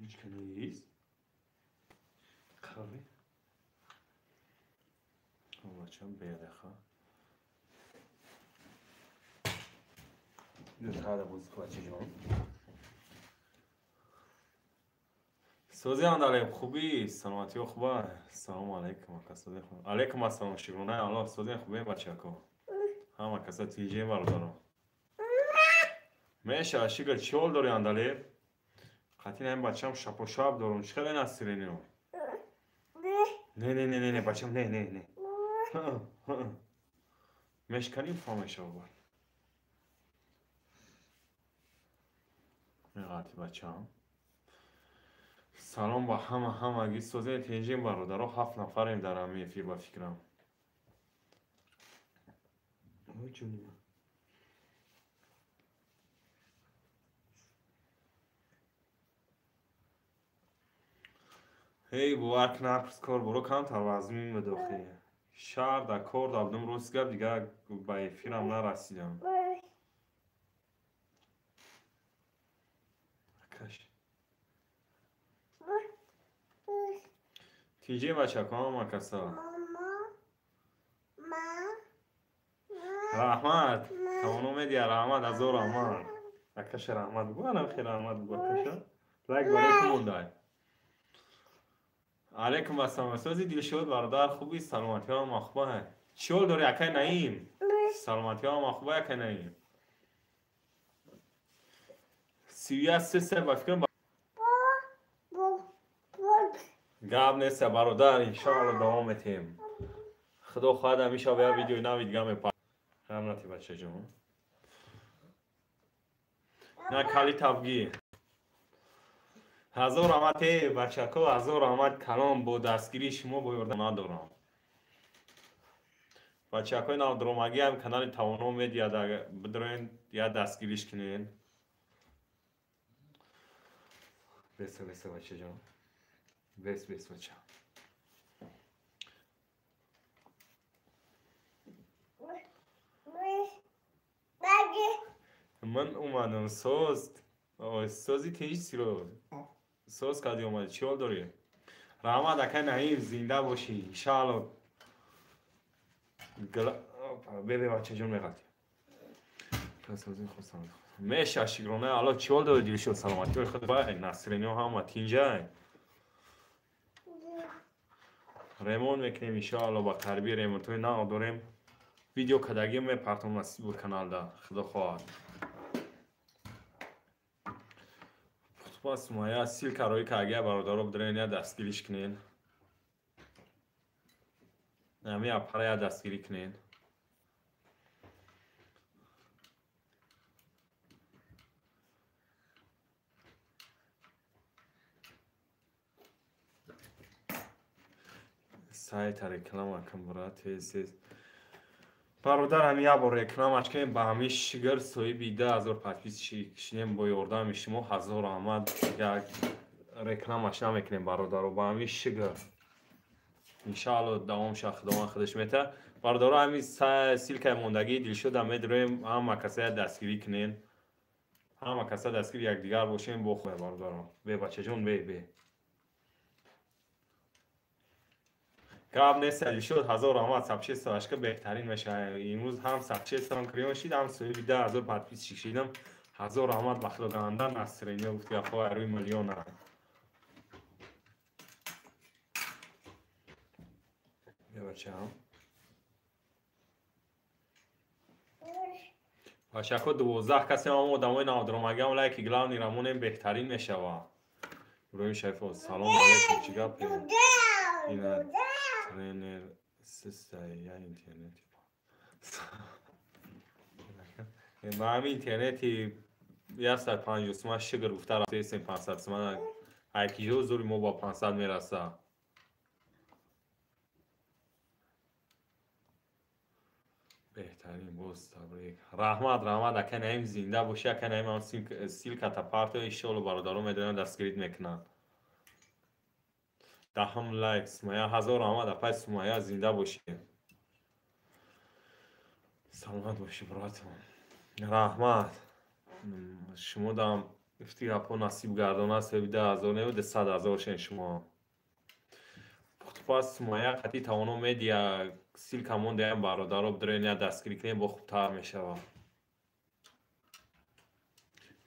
کنید خالی بچه‌م بیادخا تا بوز بچه جان سوزی اندالیم خوبی سلامتی و خوبه سلام علیکم کسا خوب علیکم السلام شکرونه الله سوزی خوبی بچه کو همه کسا تیجی بردارم میشه شکل چول داری اندالیم خاطی نیم بچه‌م شپ و شاب دارم چخیلی نستیرینیو نه بچه‌م نه مشکنیم فهمش آور میقاتی بچه‌م سلام با همگی سوزی تیجیم برادر 7 نفریم در همه افیر با فکرم هی بوارک نپرس کار برو کم توازمین بداخی شهر در کار دابدم روز گرد دیگه با افیرم نرسیدم تیجی بچه کنم کسا رحمت تمانو میدی رحمت از او رحمت اکش رحمت بگو انا خیر رحمت بگو اکشا لایک برای کموندای علیکم السلام سوزی دل شد برادر خوبی سلامتی ها مخباه چول داری اکای ناییم سلامتی ها مخباه اکای ناییم سیویه سه بفکرم گاب نیست برادر انشاءالله دوام تیم خدا خواهد همیشه بیا ویدیو نوی دیگه میپا رحمتی بچه جون نه کلی تبگی هزار آمد بچه که هزار آمد کلام با دستگیری شما باید ندارم بچه که نو درامگی هم کانال توانو میدیا بدرین یا دستگیریش کنین بس بچه جان بس بچه من اومدم سوزی تیجی سیرو سوز کدی اومده چیول داری رحمت اکه نهیم زنده باشی انشاءالله ببه بچه جون میقاتی میشه شکرانه الان چیول داری دیل شد سلامتی خود باید نصرینی ها هم تینجای ریمون میکنیم انشاءالله با قربی ریمون توی نه داریم ویدیو کدگی میپرتم نصیب بود کانال دا خدا خواهد پس مایه سیل کارایی که اگه برادر رو بدرین یا دستگیریش کنین نمی اپره یا دستگیری کنین سایت رکلام اکم برات برادر همیا با رکلامش کنیم با همیش شگر سوی بیده 1000 پاتیس شیم با یاردم شما 1000 آمد یک رکلامش نمیکنیم برادر رو با همیش شگر انشاءالله دوام خداوند خودش میته برادر همین سیل که موندگی دل شد میدریم همه کسا دستگیری کنین همه کسا دستگیری یک دیگر باشیم بخواه برادر به بچه جون به کاب نیست دل شد 1000 آمد سبچه سواشکه بهترین میشه امروز هم سبچه سرم کریون شید هم سوی بیده 1000 پاتیس شیشیدم 1000 آمد بخلا گاندن نسترینی گفتی افا روی میلیون هم یه بچه هم بچه که 12 کسی هم دمای نادرمگی هم لایک گلاو نیرمون بهترین میشه و روی شایفه سلام علیکم چی گپ اینا ترینر سیسته یا اینترنتی با همین اینترنتی 150 تومن شگر گفته رفته ایستیم 500 تومن هرکی جو زوری ما با 500 میرسه بهترین باز تبریک رحمت اکه نهیم زنده باشه اکه نهیم هم سیل کتپارت ایشالله برادران میدونن دستگیریت میکنن دهم لایکس مایا 1000 آمد اپای سمایا زنده باشی سلامت باشی براتون رحمت شما دام گفتی اپا نصیب گردانه سوی 10,000 نمیده 100,000 شن شما پس مایا قطعی توانو میدیا سیل کمون دیم برادر بدرین یا دستگیری کنیم با خوبتر میشه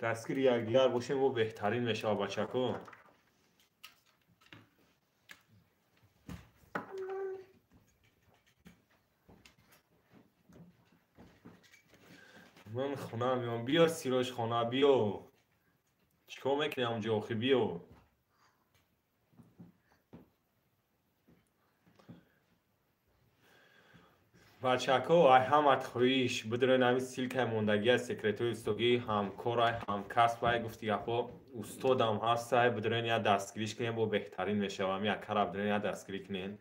دستگیری اگر باشیم و بهترین میشه بچه کو من خونه میام بیا سیروش خونه بیا چیکار میکنی همونجا آخی بیا بچه‌ها ای همت خویش بدون نمی سیلک موندگی از سکرتوی استوگی هم کارای هم کسب های گفتی اپا استادم هست بدون یا دستگیریش کنیم با بهترین میشه و یا کار بدون یا دستگیری کنین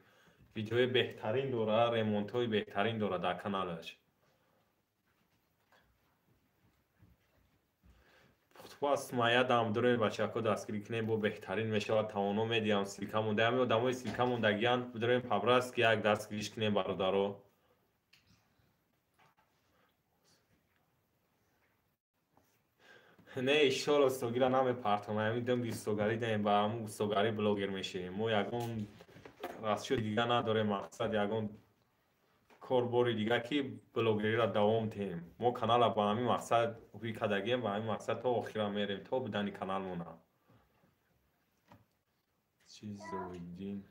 ویدیوی بهترین دوره ریمونت های بهترین دوره در کانالش پس مایا دام درون بچه‌ها دستگیری کنیم با بهترین میشه و توانو میدیم سیلک موندگی و دمای سیلک موندگیان بدون پاورس که یک دستگیریش کنیم برادرو نه اشتغال استوگیرا نام پارتما میدم دیستوگاری دیم با هم استوگاری بلوگر میشیم ما یکون راستشو دیگه نداره مقصد یکون کاربوری دیگه کی بلوگری را دوام تیم ما کانال با همین مقصد وی کدگیم با همین مقصد تا آخرا میریم تا بدنی کانال مونا چیز زودین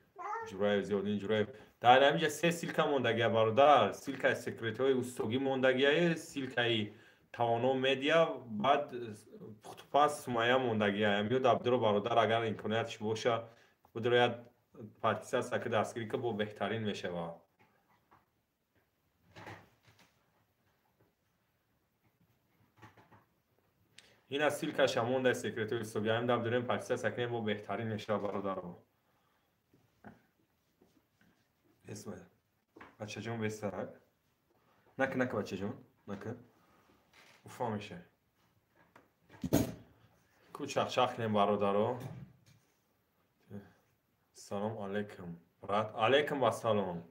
جورای زیادین جورای در همینجا سه سیلکا موندگی برادر سیلکا سکرتوی استوگی موندگی سیلکای توانو میدیا بعد پس مایا موندگی میاد عبدالرو برادر اگر امکانیتش باشه بدروید پارتیس هست که دستگیری که با بهترین میشه و این از سیلکا شمونده سکرتوی استوگی هم داریم پارتیس هست که با بهترین میشه برادر رو اسمه بچه جون بسترک نکه بچه جون نکه افا میشه کوچک کنیم برادر سلام علیکم برات علیکم و سلام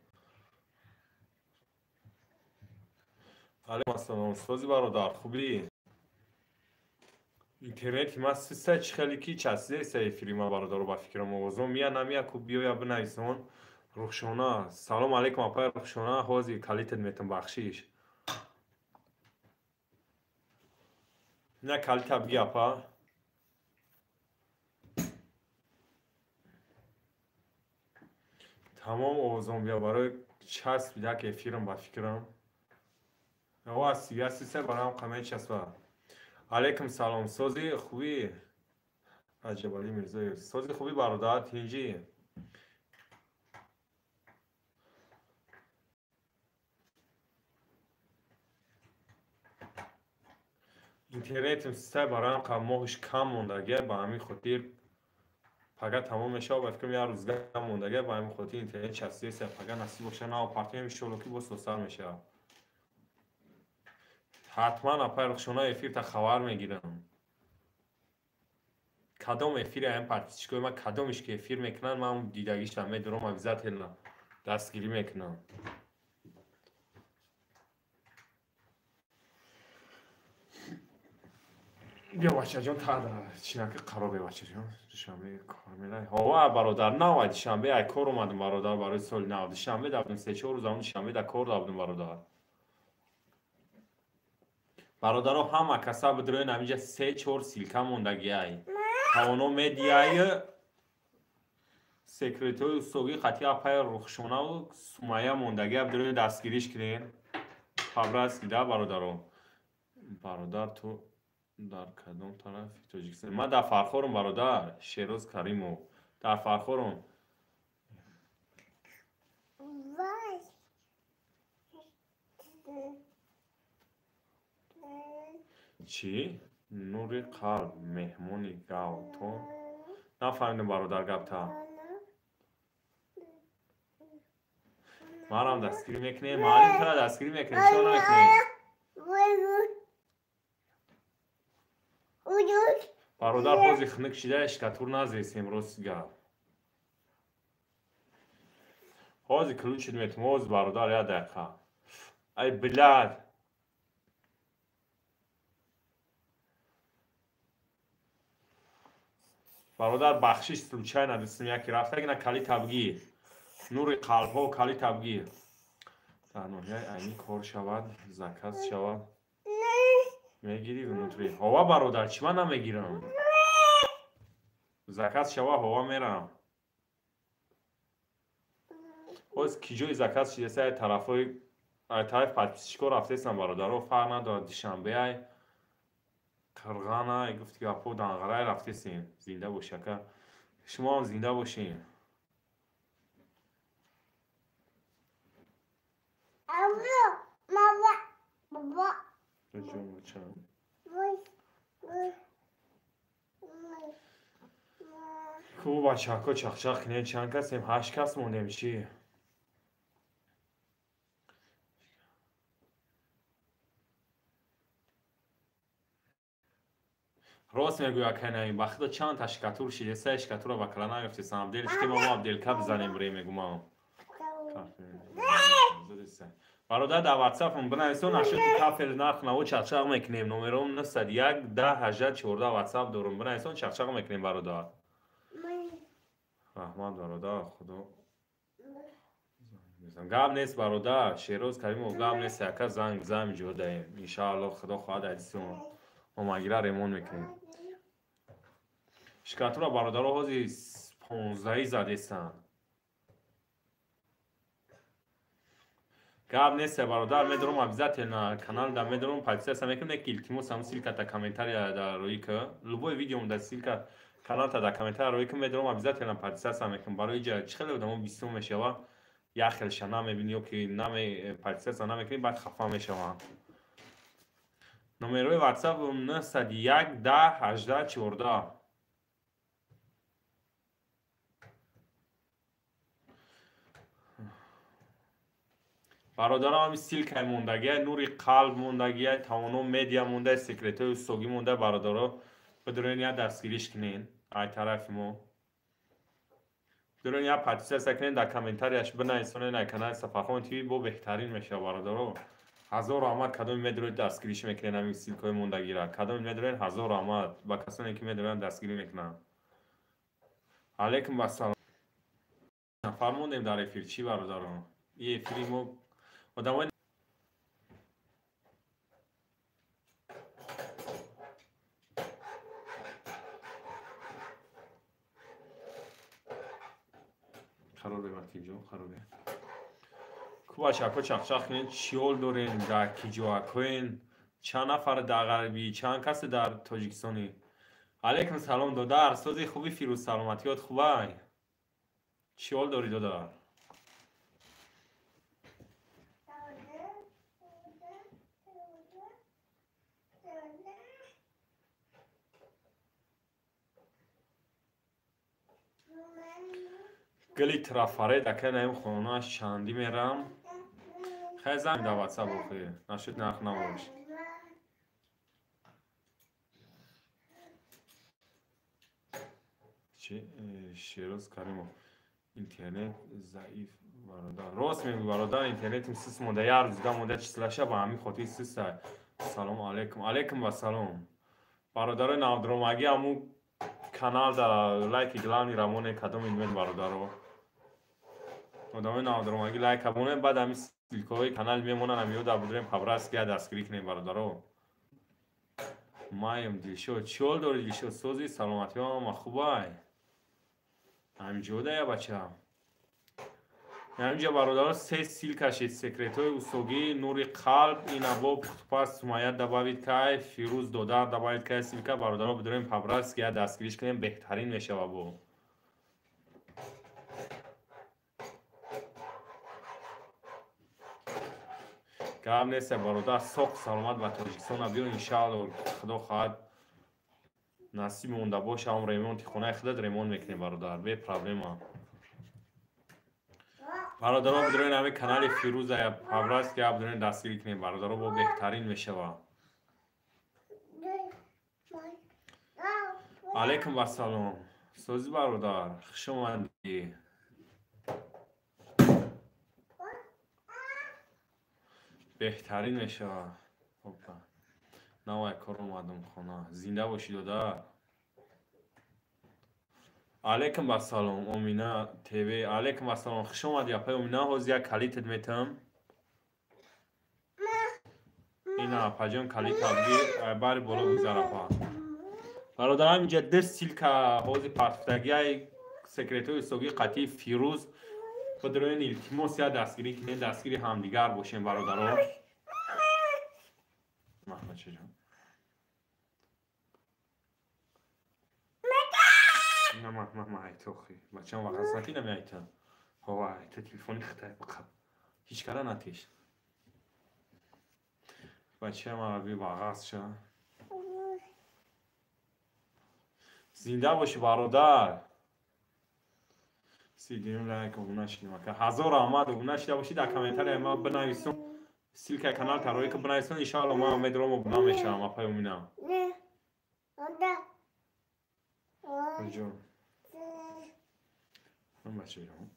علیکم السلام سوزی برادر خوبی اینترنت ما سیسته خیلی کی چسیده سه فیلم برادر رو با فکر موضوع میا نمیا کو بیو یا بنایسون روشونا سلام علیکم اپا روشونا هوزی کالیت میتم بخشیش نه کالیت بگی اپا تمام اوزون بیا برای چسب بیده که فیلم با فکرم او سیاسی سه برام قمه چسبه علیکم سلام سوزی خوبی عجب علی میرزایی سوزی خوبی برادر تینجی اینترنتم سه برام قمهش کم موندگه با همین خاطر فقط تمام میشه و فکر یه روزگار موندگه با همین خاطر اینترنت چسبیده سه فقط نصیب باشه نه پارتی میشولوکی با سوسر میشه حتما اپایرخشونا افیر تا خبر میگیرم کدام افیر هم پارتیسیکوی من کدامش که افیر میکنن من اون دیدگیش هم میدونم اویزت هلنا دستگیری میکنم بیا بچه جان تا در چینه که قرابه بچه جان شنبه کار میلای هوا برادر نواید شنبه ای کار اومدم برادر برای سال نواد شنبه دابدم 3-4 روز همون شنبه در کار دابدم برادر برادرها همه کسا بدروی نمیجه 3-4 سیلکه موندگی ای توانو میدیای سکرتوی استوگی قطعی اپای رخشونه و سومایه موندگی بدروی دستگیریش کرین خبرست دیده برادر تو در کدام طرف تاجیکستان من در فرخورم برادر شیروز کریمو در فرخورم چی؟ نوری قلب مهمونی گاو تو نفهمیدم برادر گبتا مرام دستگیری میکنی معلوم کنه دستگیری میکنی چون نمیکنی برادر خوزی خنک شده اشکتور نزیسیم امروز گرم خوزی کلوچید میتم اوز برادر یا دقیقه ای بلاد برادر بخشش سلوچای ندستم یکی رفته گینا کلی تبگیر نور قلب ها و کلی تبگیر در نوعیه اینی کار شود زکات شود میگیری و نوتری هوا برادر چی من نمیگیرم زکات شود هوا میرم باز کیجوی زکات شده سه طرفای طرف پاتیشکو رفته ایستم برادر رو فرق ندارد دیشنبه ای قرغانه گفت که اپو دانغرای رفته سین زنده باشه که شما هم زنده باشین خوب بچه ها چخچخ کنید چند کسیم 8 کس مونده میشی راست میگویا که نه این وقتا چند تا شکاتور شیده سه شکاتور رو بکلا نگفتی سام دلش که ما عبدالکه بزنیم بری میگو ما برادر در واتساپ بنویسون نشد که کافر نرخ نو چخچخ میکنیم نمرم 901 10 18 14 واتساپ دارم بنویسون چخچخ میکنیم برادر رحمت برادر خدا گاب نیست برادر شیروز کریم و گاب نیست یکا زنگ جوده ایم انشاءالله خدا خواهد عدیسون ما مگیره ریمون میکنیم شکاتور برادر رو حوزی 15 زده سن گاب نیست برادر میدارم обязательно на канал да میدارم подписаться میکنم یک التماس هم ссылка та комментария да ролика любой видео да ссылка канал та да комментария ролика میدارم обязательно подписаться میکنم برای جا چخیلی بودم 20 میشوه یا خیلیش نمیبینی که نمی подписаться نمیکنی بعد خفه میشوم نمره واتساپ 901 10 18 14 برادرم همی سیلک موندگی نوری قلب موندگی تاونو میدیا مونده سکرتوی سوگی مونده برادرها بدرون یا دستگیریش کنین ای طرف ما بدرون یا پاتیسه سکنین در کامنتاریش بنویسونین ای کانال سفرخان تیوی بو بهترین میشه برادرها هزار آمد کدوم میدرون دستگیریش میکنین همین سیلکای موندگی را کدوم میدرون هزار آمد با کسانی که میدرون دستگیری میکنن علیکم السلام فرمودیم در افیر چی برادرها یه افیرمو آدمای خرابه وقتی جو خرابه کوبا شکو چخچخ کنین چیول دارین در کیجوا کوین چند نفر در غربی چند کس در تاجیکستانی علیکم سلام دادر سوزی خوبی فیروز سلامتیات خوبه چیول داری دادر گلی ترافاره دکه نیم خونه چندی میرم خیلی زنگ در واتساپ بخواه نشد نرخ نباش چی؟ شیروز کریمو اینترنت ضعیف برادر راست میگی برادر اینترنت سیس مونده یه روزگاه مونده چسلشه با همین خاطی سیس سلام علیکم علیکم و سلام برادر نودرومگی همون کانال در لایک گلانی رامونه کدوم این برادر رو آدم نودرومگی لایک همونه بعد همین سیلکوی کانال میمونن همیو در بودریم خبرست که دستگیری کنیم برادر رو مایم دیلشو چول داری دیلشو سوزی سلامتی هم خوبه همجوده یا بچه هم همینجا برادر سه سیل کشید سکرتوی اسوگی نوری قلب این ابو پس سمایت دباوید که فیروز دودر دباوید که سیل که برادر رو بدونیم پبرست که دستگیریش کنیم بهترین میشه بابو گرم نیست برادر سخت سلامت و تاجیکستان بیو انشاءالله خدا خواهد نصیب مونده باشه هم ریمونتی خونه خودت ریمون میکنیم برادر به پرابلم ها برادر ها بدونین همه کانال فیروز یا پبرست که بدونین دستگیری کنیم برادر ها با بهترین میشه و علیکم و سلام سوزی برادر خوش اومدی بهترین میشه نه کار اومدم خونه زنده باشی دادر علیکم با سلام امینا تیوی علیکم با سلام خوش اومدی اپای امینا حوز یک کلیت میتم اینا پجام کلیت ابگی باری بالا بگذار اپا برادرم اینجا در سیلکا حوز پرفتگی های سکرتوی سوگی قطعی فیروز بدرون التماس یا دستگیری کنین دستگیری همدیگر باشین برادرها محمد چجان نه محمد ایتو خی بچه هم وقت ساتی نمی ایتن هوا ایتو تلفونی خطای بقب هیچ کاره نتیش بچه هم عربی باغاز شد زنده باشی برادر سیدیم لایک و نشیدیم که هزار آمد و نشیده باشی در کامنتر ما بنویسون سیلک کانال تروی که بنویسون ان شاء الله ما امید رو بنا میشم اپای امینا جون من بچه جون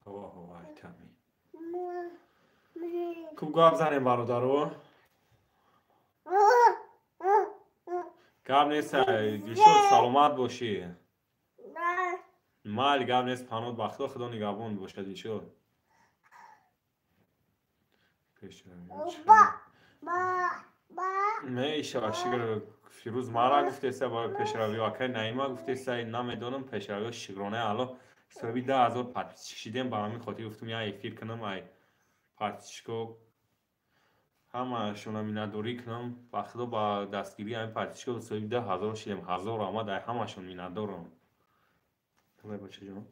هوا ایتمی خوب گاب زنیم برادرو گاب نیست دیشو سلامت باشی مال گاب نیست پانود بخدا خدا نگهبان باشه دیشو پیش میشه شگر فیروز مارا گفته سه با پیشروی واقعا نایما گفته سه نمیدونم پیشروی شگرانه الان سوی 10,000 پاتیس کشیدیم با همین خاطر گفتم یا افیر کنم ای پاتیسکو همه شونا میندوری کنم بخدا با دستگیری همین پاتیسکو سوی 10,000 شیدیم 1000 آمد همشون میندورم تو بچه جون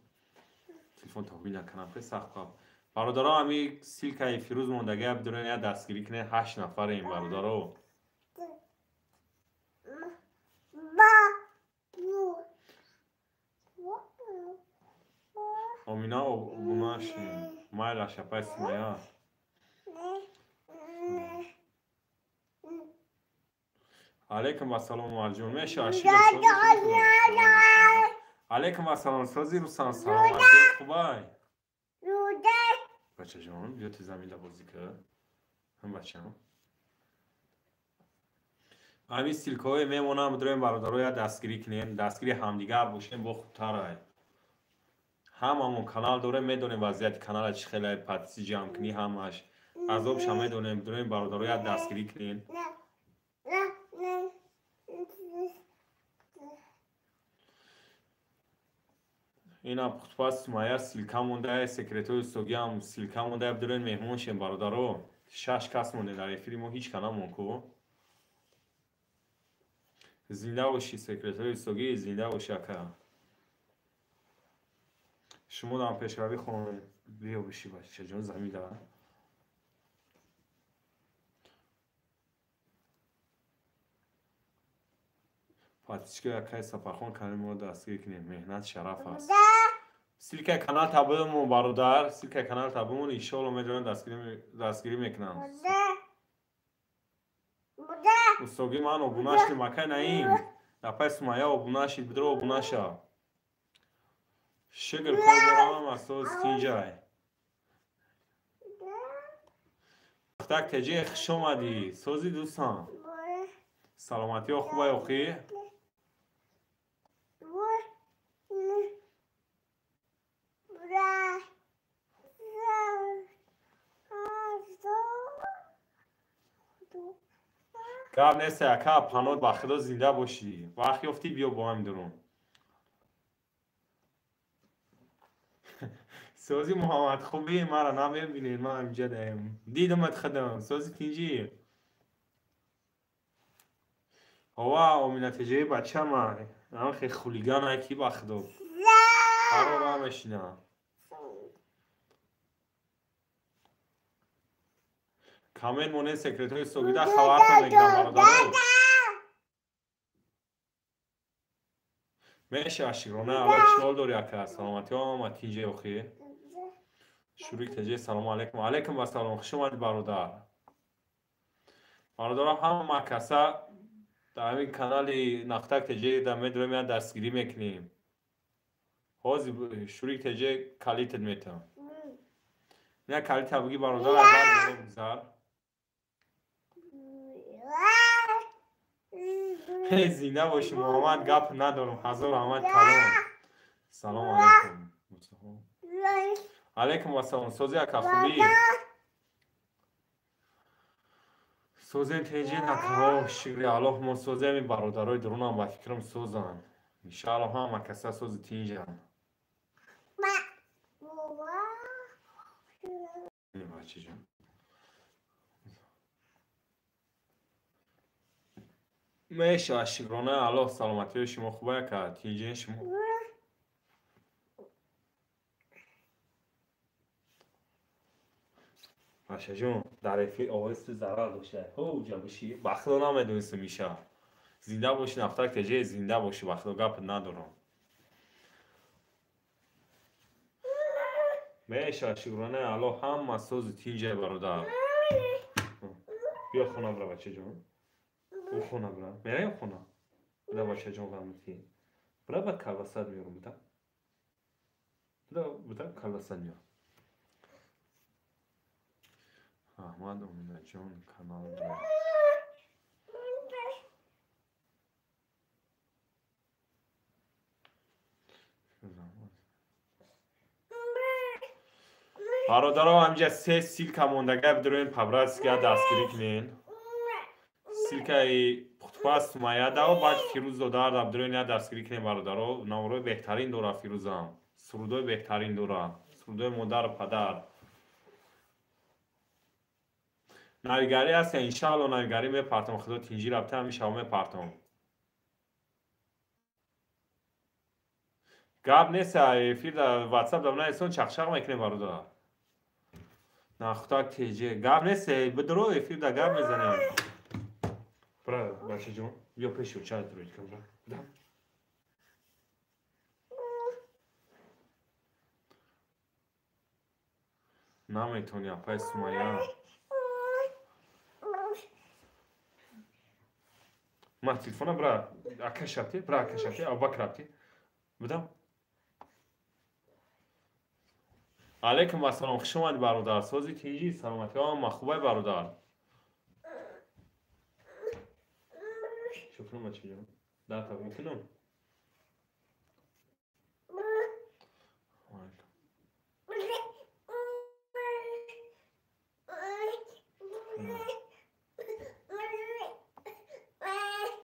تلفن تحویل نکنم خیلی سخت کار برادرها همی سیلکای فیروز موندگه بدون یا دستگیری کنه 8 نفر این برادرها امینا و بوناش مایل شپای سمایا علیکم السلام مرجون میشه اشیل علیکم السلام سازی روسان سلام علیکم خوبای بچه جان بیا تو زمین بازی کرد هم بچه هم همین سیلکای میمونم بدریم برادرای دستگیری کنین دستگیری همدیگر باشین با خوبتره هممون کانال داره میدونیم وضعیت کانال چه خیلی پاتیسی جمع کنی همش عذابش هم میدونیم بدریم برادرای دستگیری کنین اینا پس مایا سیلکا مونده سکرتوی سوگی هم سیلکا مونده بدرین مهمون شیم برادرو 6 کس مونده در فیلمو هیچ کانال مونکو زنده باشی سکرتوی سوگی زنده باشی اکا شما دارم پیشروی خونم بیا باشی باشی چجون زمین دارم پاتیشکه اکای سفرخون کنیم ما دستگیر کنیم مهنت شرف هست سیلکه کانال تابمون برادر سیلکه کانال تابمون ایشالا میدونم دستگیری میکنم سوگی من obunashti makay naim apay sumaya obunashti bidro obunasha shigr kol boram asos tinjay tak teji khush omadi sozi do'stan salomati o khubay oxi کار نیست اکا پانود با خدا زنده باشی وقتی افتی بیا با هم درون سوزی محمد خوبی مرا نمیبینید ما اینجا داریم دیدمت خدم سوزی تینجی هوا امینت جای بچه ما اما خیلی خولیگان هکی با خدا قرار هم اشینا کامل مونه سکرتوی سوگیده خوارتون نگیدم برادرو میشه اشیرونه الان چال داری اکا سلامتی هم تینجی اخی شروع تجه سلام علیکم علیکم و سلام خوش اومدی برادر برادر هم مکسا در همین کانال نقطه تجه در مدرو میاد دستگیری میکنیم حوض شروع تجه کلیتت میتم نه کلیت بگی برادر اگر بگذار زنده باشی محمد گپ ندارم هزار رحمت کلام سلام علیکم علیکم السلام سوزی اکا خوبی سوزن تیجی نکه شکری الله ما سوزه می برادرای درونم با فکرم سوزن انشاءالله هم کسا سوز تیجن این بچه جان میشه شکرانه الله سلامتی شما خوبه که تیجی شما باشه جون در افی آواز تو ضرر باشه هو جا باشی بخدا نمیدونست میشه زنده باشی نفتر تیجی زنده باشی بخدا گپ ندارم میشه شکرانه الله هم سوز تیجی برادر بیا خونه برا بچه جون او خونه برا میای خونه بدا بچه جون غمتی برا با کلاسات میارم بدا کلاسات میارم احمد امینه جون کانال دو برادرها همینجا 3 سیلکا موندگه بدروین پبرس گه دستگیری کنین سیلکای پختپاس مایه دا و بعد فیروز دادار دا بدروین یا دستگیری کنین برادرها نوروی بهترین دوره فیروزم سرودوی بهترین دوره سرودوی مادر و پدر نویگری هست انشاءالله نویگری میپرتم خدا تینجی ربطه همیشه هم میپرتم گاب نیست فیر در واتساپ دامنه ایسون چخشق میکنه برادر نه خدا تیجه گاب نیست بدرو فیر در گاب میزنه برای بچه جون بیا پیشو چای دروید کن برای نمیتونی اپای سومایه ما تلفونه برای اکش ربطی برای اکش ربطی او بک ربطی بدم علیکم و سلام خوش اومدی برادر سازی تیجی سلامتی ها مخوبه برادر شکرم بچه جون در تا میکنم